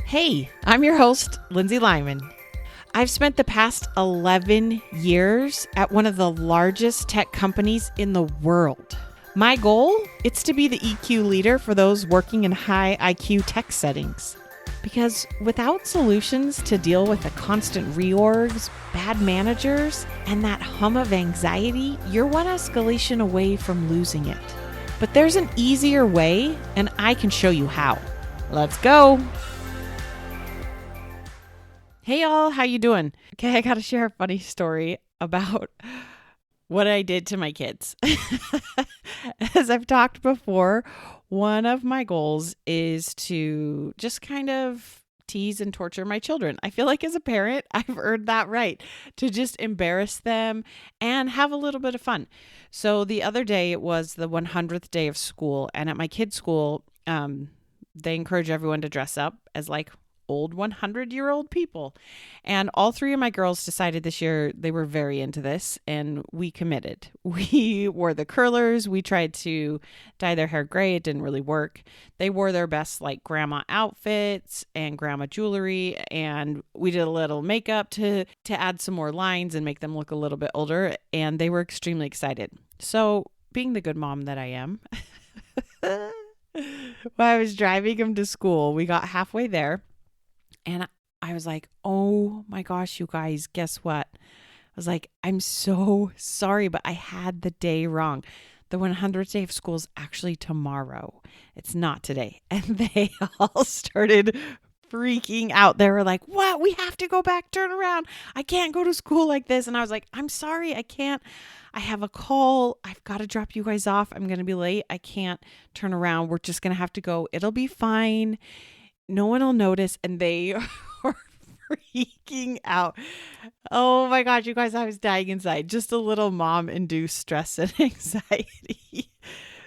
Hey, I'm your host, Lindsay Lyman. I've spent the past 11 years at one of the largest tech companies in the world. My goal, it's to be the EQ leader for those working in high IQ tech settings. Because without solutions to deal with the constant reorgs, bad managers, and that hum of anxiety, you're one escalation away from losing it. But there's an easier way, and I can show you how. Let's go. Hey y'all, how you doing? Okay, I gotta share a funny story about what I did to my kids. As I've talked before, one of my goals is to just kind of tease and torture my children. I feel like as a parent, I've earned that right to just embarrass them and have a little bit of fun. So the other day, it was the 100th day of school, and at my kids' school, they encourage everyone to dress up as like old 100-year-old people. And all three of my girls decided this year they were very into this, and we committed. We wore the curlers. We tried to dye their hair gray. It didn't really work. They wore their best like grandma outfits and grandma jewelry, and we did a little makeup to add some more lines and make them look a little bit older, and they were extremely excited. So being the good mom that I am, when I was driving them to school, we got halfway there, and I was like, oh my gosh, you guys, guess what? I was like, I'm so sorry, but I had the day wrong. The 100th day of school is actually tomorrow. It's not today. And they all started freaking out. They were like, what? We have to go back, turn around. I can't go to school like this. And I was like, I'm sorry, I can't. I have a call. I've got to drop you guys off. I'm going to be late. I can't turn around. We're just going to have to go. It'll be fine. No one will notice. And they were freaking out. Oh my gosh, you guys, I was dying inside. Just a little mom-induced stress and anxiety.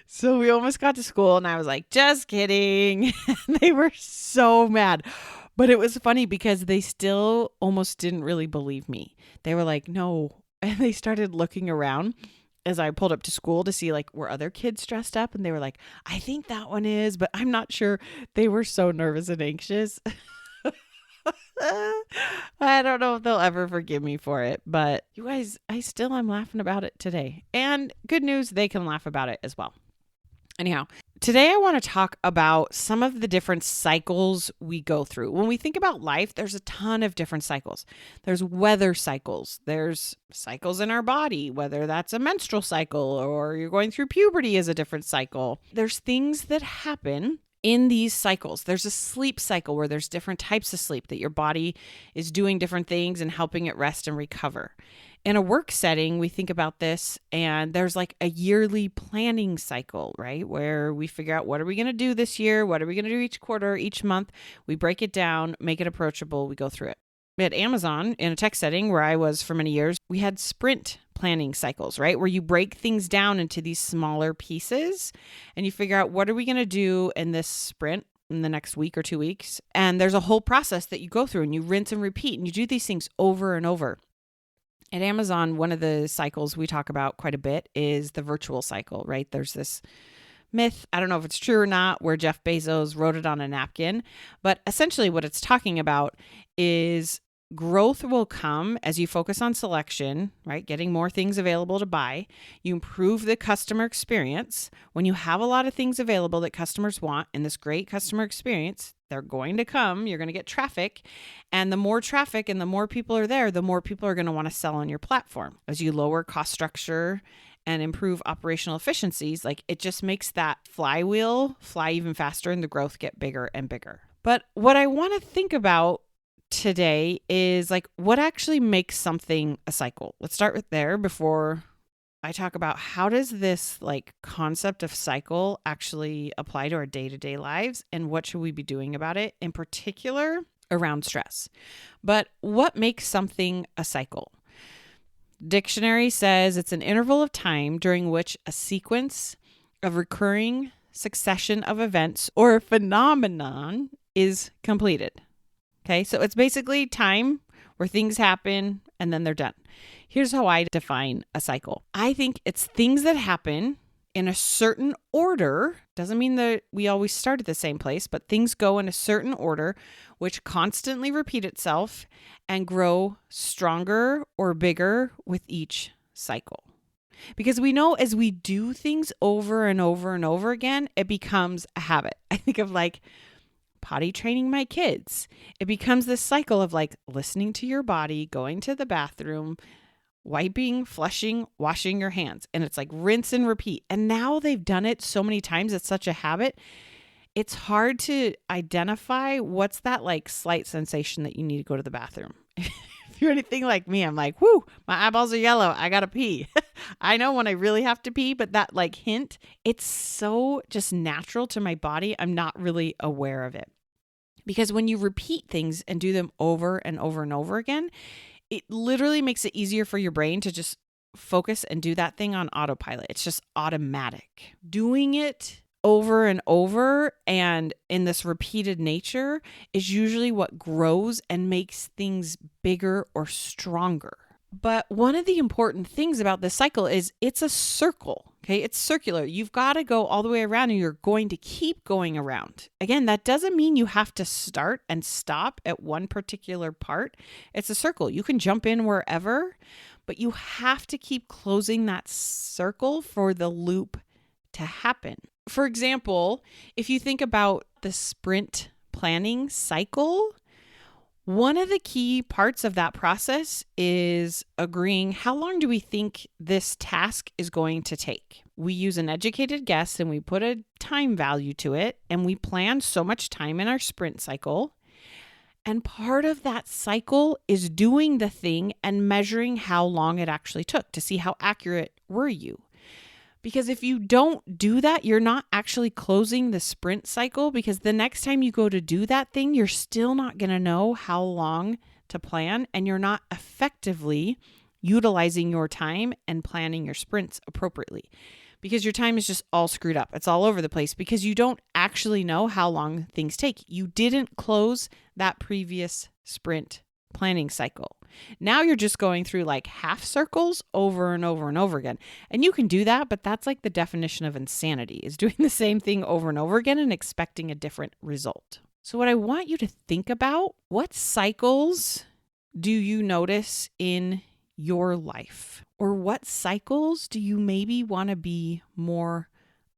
So we almost got to school and I was like, just kidding. And they were so mad. But it was funny because they still almost didn't really believe me. They were like, no. And they started looking around as I pulled up to school to see like, were other kids dressed up? And they were like, I think that one is, but I'm not sure. They were so nervous and anxious. I don't know if they'll ever forgive me for it, but you guys, I still am laughing about it today. And good news, they can laugh about it as well. Anyhow, today I want to talk about some of the different cycles we go through. When we think about life, there's a ton of different cycles. There's weather cycles. There's cycles in our body, whether that's a menstrual cycle or you're going through puberty is a different cycle. There's things that happen in these cycles. There's a sleep cycle where there's different types of sleep that your body is doing different things and helping it rest and recover. In a work setting, we think about this, and there's like a yearly planning cycle, right? Where we figure out what are we going to do this year? What are we going to do each quarter, each month? We break it down, make it approachable. We go through it. At Amazon, in a tech setting where I was for many years, we had sprint planning cycles, right? Where you break things down into these smaller pieces and you figure out what are we going to do in this sprint in the next week or 2 weeks. And there's a whole process that you go through and you rinse and repeat and you do these things over and over. At Amazon, one of the cycles we talk about quite a bit is the virtual cycle, right? There's this myth, I don't know if it's true or not, where Jeff Bezos wrote it on a napkin, but essentially what it's talking about is growth will come as you focus on selection, right? Getting more things available to buy. You improve the customer experience. When you have a lot of things available that customers want and this great customer experience, they're going to come. You're going to get traffic. And the more traffic and the more people are there, the more people are going to want to sell on your platform. As you lower cost structure and improve operational efficiencies, like it just makes that flywheel fly even faster and the growth get bigger and bigger. But what I want to think about today is like what actually makes something a cycle. Let's start with there before I talk about how does this like concept of cycle actually apply to our day-to-day lives and what should we be doing about it, in particular around stress. But what makes something a cycle? Dictionary says it's an interval of time during which a sequence of recurring succession of events or phenomenon is completed. Okay, so it's basically time where things happen and then they're done. Here's how I define a cycle. I think it's things that happen in a certain order. Doesn't mean that we always start at the same place, but things go in a certain order, which constantly repeat itself and grow stronger or bigger with each cycle. Because we know as we do things over and over and over again, it becomes a habit. I think of like potty training my kids. It becomes this cycle of like listening to your body, going to the bathroom, wiping, flushing, washing your hands. And it's like rinse and repeat. And now they've done it so many times. It's such a habit. It's hard to identify what's that like slight sensation that you need to go to the bathroom. If you're anything like me, I'm like, whoo, my eyeballs are yellow. I got to pee. I know when I really have to pee, but that like hint, it's so just natural to my body. I'm not really aware of it. Because when you repeat things and do them over and over and over again, it literally makes it easier for your brain to just focus and do that thing on autopilot. It's just automatic. Doing it over and over and in this repeated nature is usually what grows and makes things bigger or stronger. But one of the important things about this cycle is it's a circle, okay? It's circular. You've got to go all the way around and you're going to keep going around. Again, that doesn't mean you have to start and stop at one particular part. It's a circle. You can jump in wherever, but you have to keep closing that circle for the loop to happen. For example, if you think about the sprint planning cycle, one of the key parts of that process is agreeing how long do we think this task is going to take. We use an educated guess and we put a time value to it and we plan so much time in our sprint cycle. And part of that cycle is doing the thing and measuring how long it actually took to see how accurate were you. Because if you don't do that, you're not actually closing the sprint cycle, because the next time you go to do that thing, you're still not going to know how long to plan, and you're not effectively utilizing your time and planning your sprints appropriately, because your time is just all screwed up. It's all over the place because you don't actually know how long things take. You didn't close that previous sprint planning cycle. Now you're just going through like half circles over and over and over again. And you can do that, but that's like the definition of insanity, is doing the same thing over and over again and expecting a different result. So what I want you to think about, what cycles do you notice in your life? Or what cycles do you maybe want to be more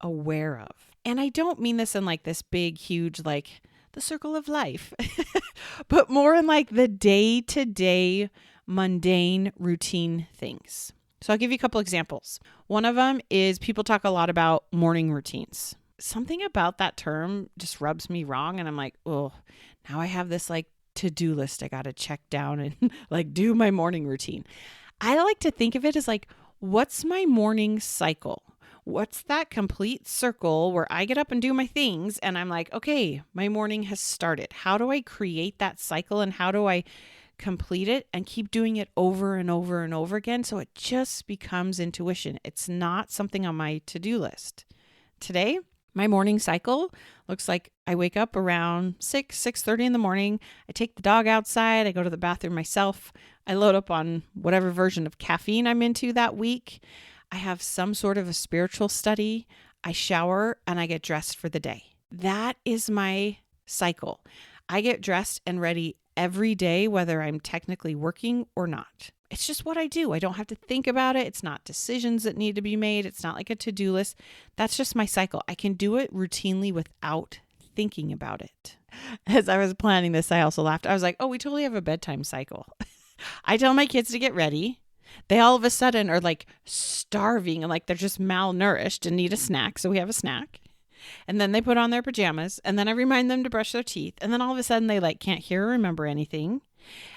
aware of? And I don't mean this in like this big, huge, like the circle of life, but more in like the day-to-day mundane routine things. So I'll give you a couple examples. One of them is people talk a lot about morning routines. Something about that term just rubs me wrong. And I'm like, oh, now I have this like to-do list I got to check down and like do my morning routine. I like to think of it as like, what's my morning cycle? What's that complete circle where I get up and do my things and I'm like, okay, my morning has started. How do I create that cycle and how do I complete it and keep doing it over and over and over again so it just becomes intuition? It's not something on my to-do list. Today, my morning cycle looks like I wake up around 6:30 in the morning. I take the dog outside. I go to the bathroom myself. I load up on whatever version of caffeine I'm into that week. I have some sort of a spiritual study. I shower and I get dressed for the day. That is my cycle. I get dressed and ready every day, whether I'm technically working or not. It's just what I do. I don't have to think about it. It's not decisions that need to be made. It's not like a to-do list. That's just my cycle. I can do it routinely without thinking about it. As I was planning this, I also laughed. I was like, oh, we totally have a bedtime cycle. I tell my kids to get ready. They all of a sudden are like starving and like they're just malnourished and need a snack. So we have a snack. And then they put on their pajamas and then I remind them to brush their teeth. And then all of a sudden they like can't hear or remember anything.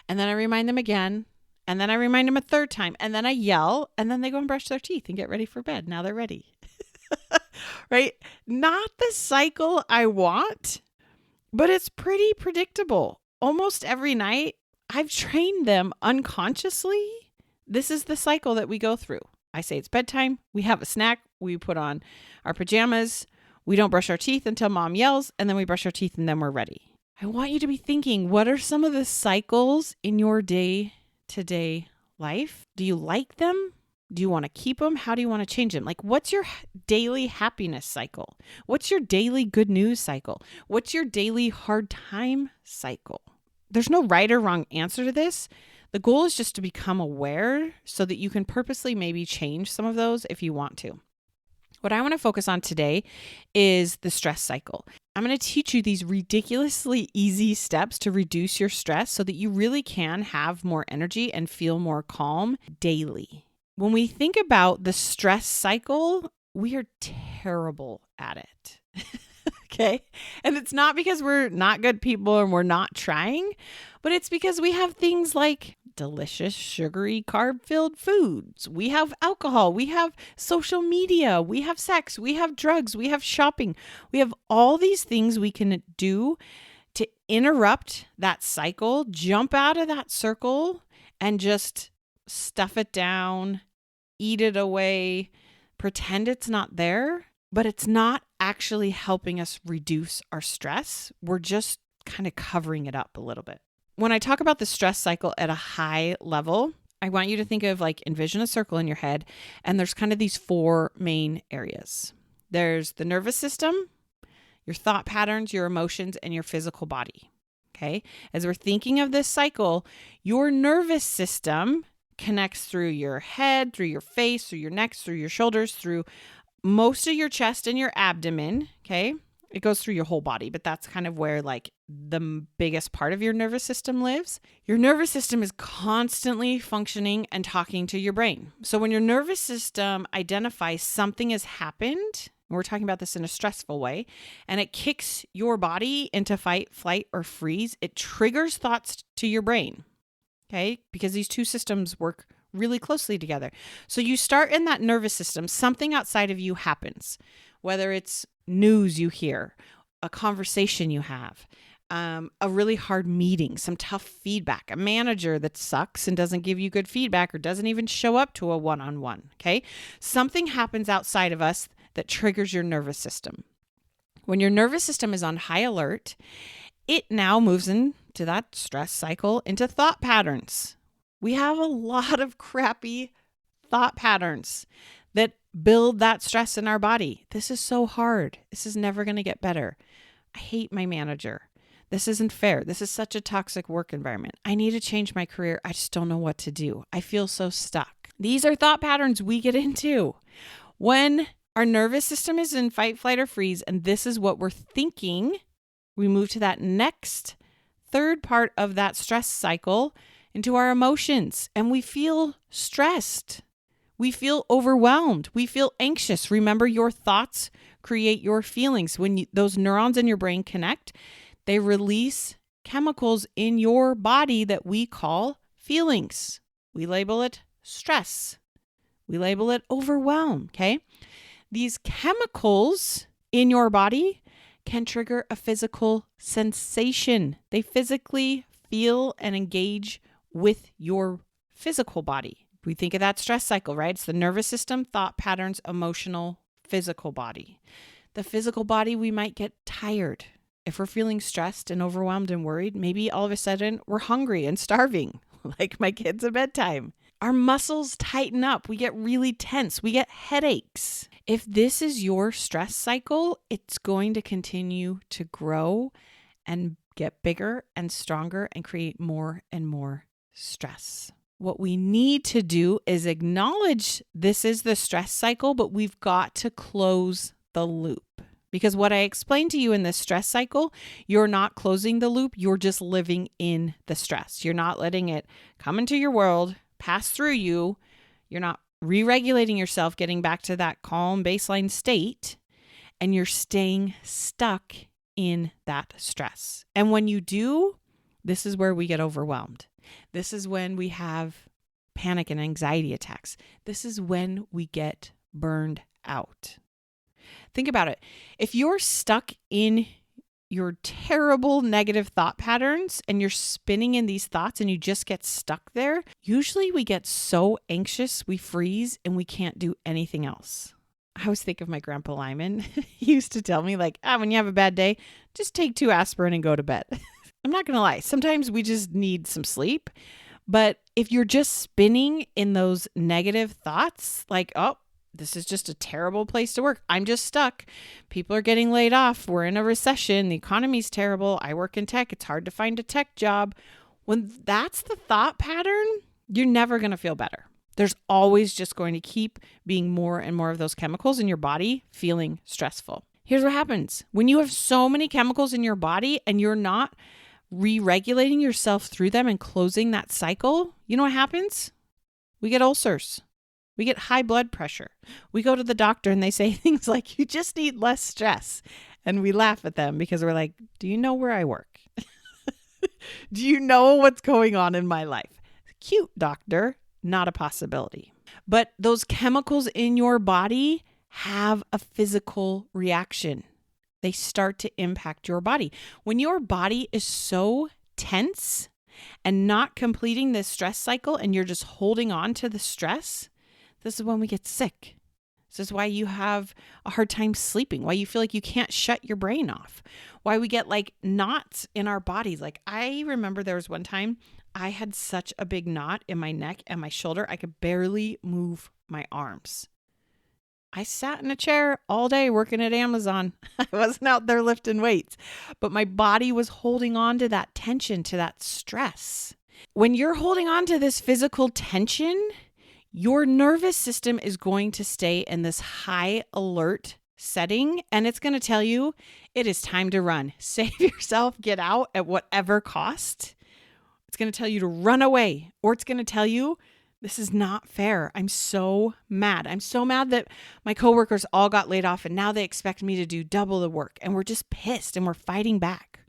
And then I remind them again. And then I remind them a third time. And then I yell and then they go and brush their teeth and get ready for bed. Now they're ready. Right? Not the cycle I want, but it's pretty predictable. Almost every night I've trained them unconsciously. This is the cycle that we go through. I say it's bedtime. We have a snack. We put on our pajamas. We don't brush our teeth until mom yells, and then we brush our teeth and then we're ready. I want you to be thinking, what are some of the cycles in your day-to-day life? Do you like them? Do you want to keep them? How do you want to change them? Like, what's your daily happiness cycle? What's your daily good news cycle? What's your daily hard time cycle? There's no right or wrong answer to this. The goal is just to become aware so that you can purposely maybe change some of those if you want to. What I want to focus on today is the stress cycle. I'm going to teach you these ridiculously easy steps to reduce your stress so that you really can have more energy and feel more calm daily. When we think about the stress cycle, we are terrible at it. Okay? And it's not because we're not good people and we're not trying, but it's because we have things like delicious, sugary, carb-filled foods. We have alcohol. We have social media. We have sex. We have drugs. We have shopping. We have all these things we can do to interrupt that cycle, jump out of that circle, and just stuff it down, eat it away, pretend it's not there, but it's not actually helping us reduce our stress. We're just kind of covering it up a little bit. When I talk about the stress cycle at a high level, I want you to think of envision a circle in your head, and there's kind of these 4 main areas. There's the nervous system, your thought patterns, your emotions, and your physical body. Okay? As we're thinking of this cycle, your nervous system connects through your head, through your face, through your neck, through your shoulders, through most of your chest and your abdomen. Okay? It goes through your whole body, but that's kind of where the biggest part of your nervous system lives. Your nervous system is constantly functioning and talking to your brain. So when your nervous system identifies something has happened, and we're talking about this in a stressful way, and it kicks your body into fight, flight, or freeze, it triggers thoughts to your brain. Okay? Because these two systems work really closely together. So you start in that nervous system, something outside of you happens, whether it's news you hear, a conversation you have, a really hard meeting, some tough feedback, a manager that sucks and doesn't give you good feedback or doesn't even show up to a one-on-one. Okay? Something happens outside of us that triggers your nervous system. When your nervous system is on high alert, it now moves into that stress cycle into thought patterns. We have a lot of crappy thought patterns that build that stress in our body. This is so hard. This is never going to get better. I hate my manager. This isn't fair. This is such a toxic work environment. I need to change my career. I just don't know what to do. I feel so stuck. These are thought patterns we get into when our nervous system is in fight, flight, or freeze, and this is what we're thinking. We move to that next third part of that stress cycle into our emotions, and we feel stressed. We feel overwhelmed. We feel anxious. Remember, your thoughts create your feelings. When those neurons in your brain connect, they release chemicals in your body that we call feelings. We label it stress. We label it overwhelm, okay? These chemicals in your body can trigger a physical sensation. They physically feel and engage with your physical body. We think of that stress cycle, right? It's the nervous system, thought patterns, emotional, physical body. The physical body, we might get tired. If we're feeling stressed and overwhelmed and worried, maybe all of a sudden we're hungry and starving, like my kids at bedtime. Our muscles tighten up. We get really tense. We get headaches. If this is your stress cycle, it's going to continue to grow and get bigger and stronger and create more and more stress. What we need to do is acknowledge this is the stress cycle, but we've got to close the loop. Because what I explained to you in this stress cycle, you're not closing the loop. You're just living in the stress. You're not letting it come into your world, pass through you. You're not re-regulating yourself, getting back to that calm baseline state, and you're staying stuck in that stress. And when you do, this is where we get overwhelmed. This is when we have panic and anxiety attacks. This is when we get burned out. Think about it. If you're stuck in your terrible negative thought patterns and you're spinning in these thoughts and you just get stuck there, usually we get so anxious, we freeze and we can't do anything else. I always think of my grandpa Lyman. He used to tell me when you have a bad day, just take 2 aspirin and go to bed. I'm not going to lie. Sometimes we just need some sleep, but if you're just spinning in those negative thoughts, like, oh, this is just a terrible place to work. I'm just stuck. People are getting laid off. We're in a recession. The economy's terrible. I work in tech. It's hard to find a tech job. When that's the thought pattern, you're never going to feel better. There's always just going to keep being more and more of those chemicals in your body feeling stressful. Here's what happens. When you have so many chemicals in your body and you're not re-regulating yourself through them and closing that cycle, you know what happens? We get ulcers. We get high blood pressure. We go to the doctor and they say things like, you just need less stress. And we laugh at them because we're like, do you know where I work? Do you know what's going on in my life? Cute, doctor. Not a possibility. But those chemicals in your body have a physical reaction. They start to impact your body. When your body is so tense and not completing this stress cycle and you're just holding on to the stress, this is when we get sick. This is why you have a hard time sleeping, why you feel like you can't shut your brain off, why we get like knots in our bodies. Like I remember there was one time I had such a big knot in my neck and my shoulder, I could barely move my arms. I sat in a chair all day working at Amazon. I wasn't out there lifting weights, but my body was holding on to that tension, to that stress. When you're holding on to this physical tension, your nervous system is going to stay in this high alert setting, and it's going to tell you it is time to run. Save yourself, get out at whatever cost. It's going to tell you to run away, or it's going to tell you this is not fair. I'm so mad. I'm so mad that my coworkers all got laid off and now they expect me to do double the work, and we're just pissed and we're fighting back.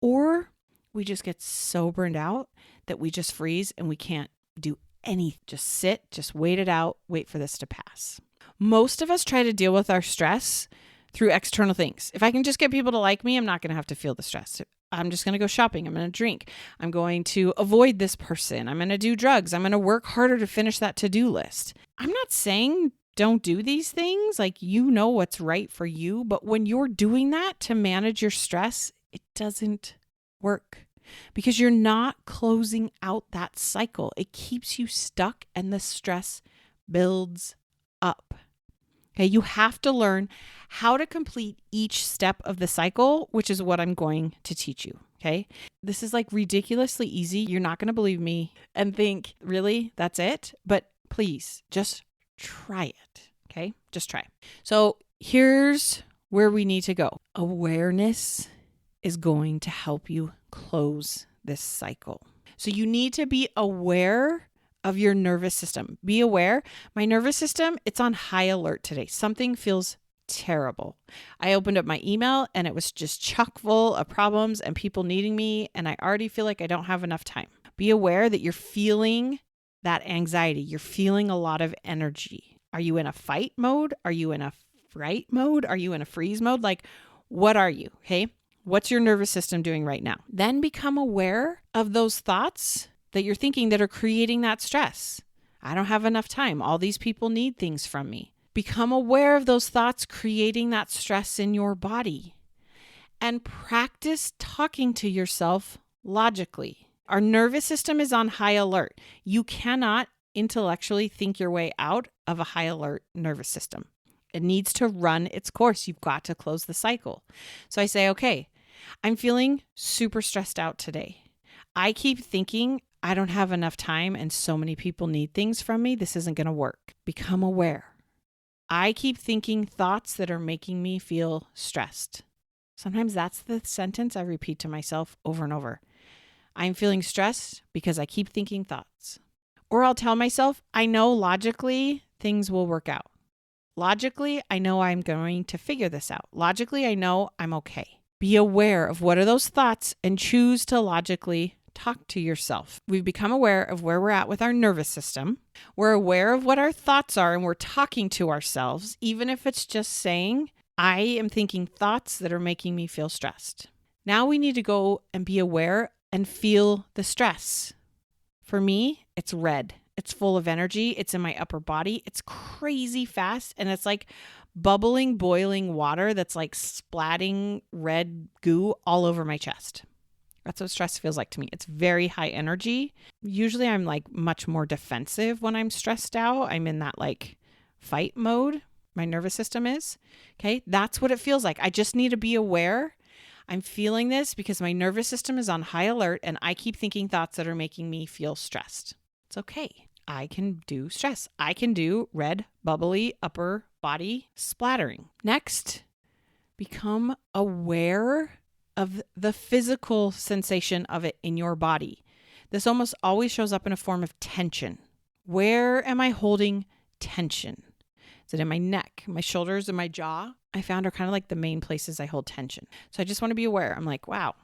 Or we just get so burned out that we just freeze and we can't do anything. Just sit, just wait it out, wait for this to pass. Most of us try to deal with our stress through external things. If I can just get people to like me, I'm not going to have to feel the stress. I'm just going to go shopping. I'm going to drink. I'm going to avoid this person. I'm going to do drugs. I'm going to work harder to finish that to-do list. I'm not saying don't do these things. Like, you know what's right for you. But when you're doing that to manage your stress, it doesn't work. Because you're not closing out that cycle. It keeps you stuck and the stress builds up. Okay, you have to learn how to complete each step of the cycle, which is what I'm going to teach you. Okay, this is like ridiculously easy. You're not going to believe me and think, really, that's it? But please just try it. Okay, just try. So here's where we need to go. Awareness is going to help you close this cycle. So you need to be aware of your nervous system. Be aware. My nervous system, it's on high alert today. Something feels terrible. I opened up my email and it was just chock full of problems and people needing me, and I already feel like I don't have enough time. Be aware that you're feeling that anxiety. You're feeling a lot of energy. Are you in a fight mode? Are you in a fright mode? Are you in a freeze mode? Like, what are you? Okay. What's your nervous system doing right now? Then become aware of those thoughts that you're thinking that are creating that stress. I don't have enough time. All these people need things from me. Become aware of those thoughts creating that stress in your body. And practice talking to yourself logically. Our nervous system is on high alert. You cannot intellectually think your way out of a high alert nervous system. It needs to run its course. You've got to close the cycle. So I say, okay, I'm feeling super stressed out today. I keep thinking I don't have enough time and so many people need things from me. This isn't going to work. Become aware. I keep thinking thoughts that are making me feel stressed. Sometimes that's the sentence I repeat to myself over and over. I'm feeling stressed because I keep thinking thoughts. Or I'll tell myself, I know logically things will work out. Logically, I know I'm going to figure this out. Logically, I know I'm okay. Be aware of what are those thoughts and choose to logically talk to yourself. We've become aware of where we're at with our nervous system. We're aware of what our thoughts are and we're talking to ourselves, even if it's just saying, I am thinking thoughts that are making me feel stressed. Now we need to go and be aware and feel the stress. For me, it's red. It's full of energy. It's in my upper body. It's crazy fast. And it's like bubbling, boiling water that's like splatting red goo all over my chest. That's what stress feels like to me. It's very high energy. Usually I'm like much more defensive when I'm stressed out. I'm in that like fight mode. My nervous system is. Okay. That's what it feels like. I just need to be aware. I'm feeling this because my nervous system is on high alert and I keep thinking thoughts that are making me feel stressed. It's okay. I can do stress. I can do red, bubbly, upper body splattering. Next, become aware of the physical sensation of it in your body. This almost always shows up in a form of tension. Where am I holding tension? Is it in my neck, my shoulders, and my jaw? I found are kind of like the main places I hold tension. So I just want to be aware. I'm like, wow,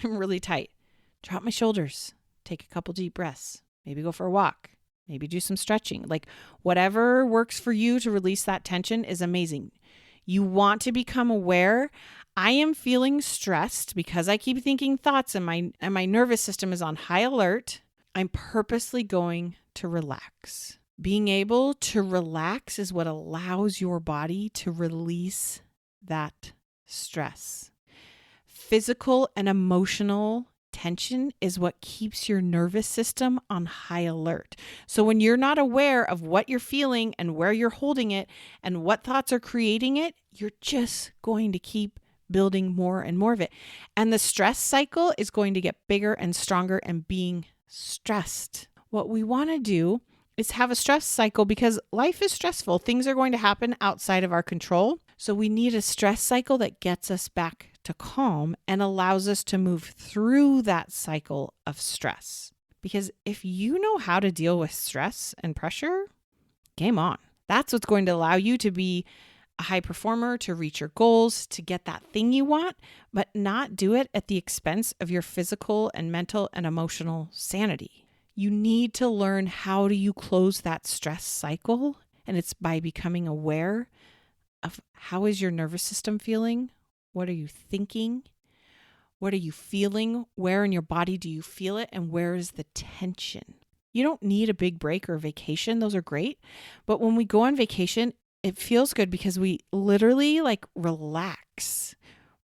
I'm really tight. Drop my shoulders. Take a couple deep breaths. Maybe go for a walk. Maybe do some stretching. Like whatever works for you to release that tension is amazing. You want to become aware. I am feeling stressed because I keep thinking thoughts and my nervous system is on high alert. I'm purposely going to relax. Being able to relax is what allows your body to release that stress. Physical and emotional tension is what keeps your nervous system on high alert. So when you're not aware of what you're feeling and where you're holding it and what thoughts are creating it, you're just going to keep building more and more of it. And the stress cycle is going to get bigger and stronger and being stressed. What we want to do is have a stress cycle because life is stressful. Things are going to happen outside of our control. So we need a stress cycle that gets us back to calm and allows us to move through that cycle of stress. Because if you know how to deal with stress and pressure, game on. That's what's going to allow you to be a high performer, to reach your goals, to get that thing you want, but not do it at the expense of your physical and mental and emotional sanity. You need to learn how do you close that stress cycle, and it's by becoming aware of how is your nervous system feeling? What are you thinking? What are you feeling? Where in your body do you feel it? And where is the tension? You don't need a big break or vacation. Those are great. But when we go on vacation, it feels good because we literally like relax.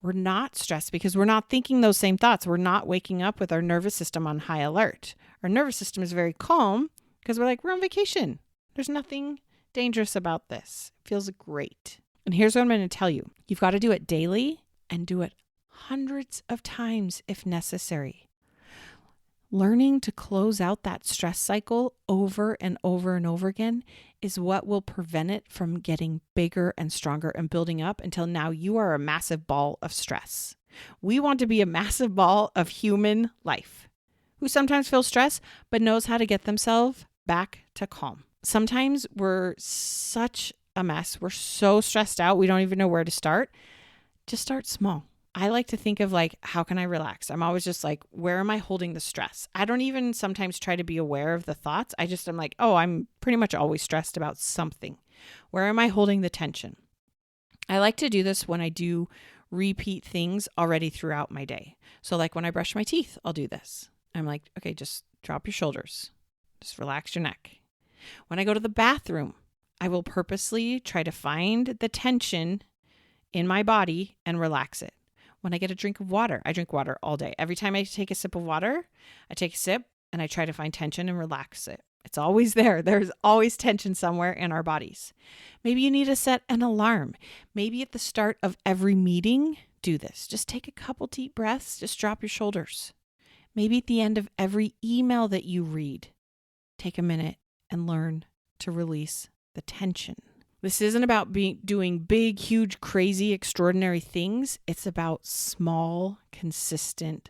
We're not stressed because we're not thinking those same thoughts. We're not waking up with our nervous system on high alert. Our nervous system is very calm because we're like, we're on vacation. There's nothing dangerous about this. It feels great. And here's what I'm going to tell you. You've got to do it daily and do it hundreds of times if necessary. Learning to close out that stress cycle over and over and over again is what will prevent it from getting bigger and stronger and building up until now you are a massive ball of stress. We want to be a massive ball of human life who sometimes feels stress but knows how to get themselves back to calm. Sometimes we're such a mess. We're so stressed out. We don't even know where to start. Just start small. I like to think of like, how can I relax? I'm always just like, where am I holding the stress? I don't even sometimes try to be aware of the thoughts. I'm like, oh, I'm pretty much always stressed about something. Where am I holding the tension? I like to do this when I do repeat things already throughout my day. So like when I brush my teeth, I'll do this. I'm like, okay, just drop your shoulders. Just relax your neck. When I go to the bathroom, I will purposely try to find the tension in my body and relax it. When I get a drink of water, I drink water all day. Every time I take a sip of water, I take a sip and I try to find tension and relax it. It's always there. There's always tension somewhere in our bodies. Maybe you need to set an alarm. Maybe at the start of every meeting, do this. Just take a couple deep breaths. Just drop your shoulders. Maybe at the end of every email that you read, take a minute and learn to release the tension. This isn't about doing big, huge, crazy, extraordinary things. It's about small, consistent,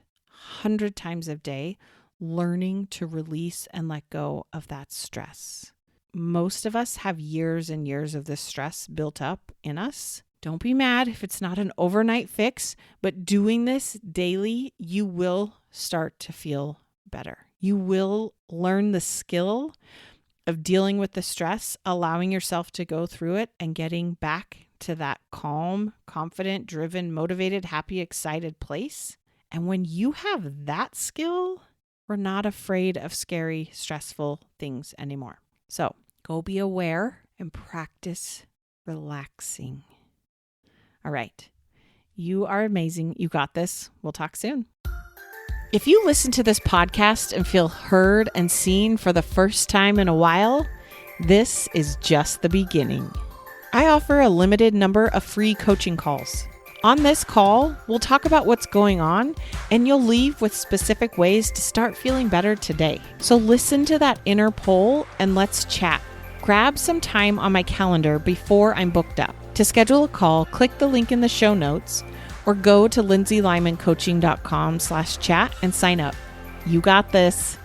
100 times a day, learning to release and let go of that stress. Most of us have years and years of this stress built up in us. Don't be mad if it's not an overnight fix, but doing this daily, you will start to feel better. You will learn the skill of dealing with the stress, allowing yourself to go through it and getting back to that calm, confident, driven, motivated, happy, excited place. And when you have that skill, we're not afraid of scary, stressful things anymore. So go be aware and practice relaxing. All right. You are amazing. You got this. We'll talk soon. If you listen to this podcast and feel heard and seen for the first time in a while, this is just the beginning. I offer a limited number of free coaching calls. On this call, we'll talk about what's going on, and you'll leave with specific ways to start feeling better today. So listen to that inner pull and let's chat. Grab some time on my calendar before I'm booked up. To schedule a call, click the link in the show notes or go to lindsaylymancoaching.com/chat and sign up. You got this.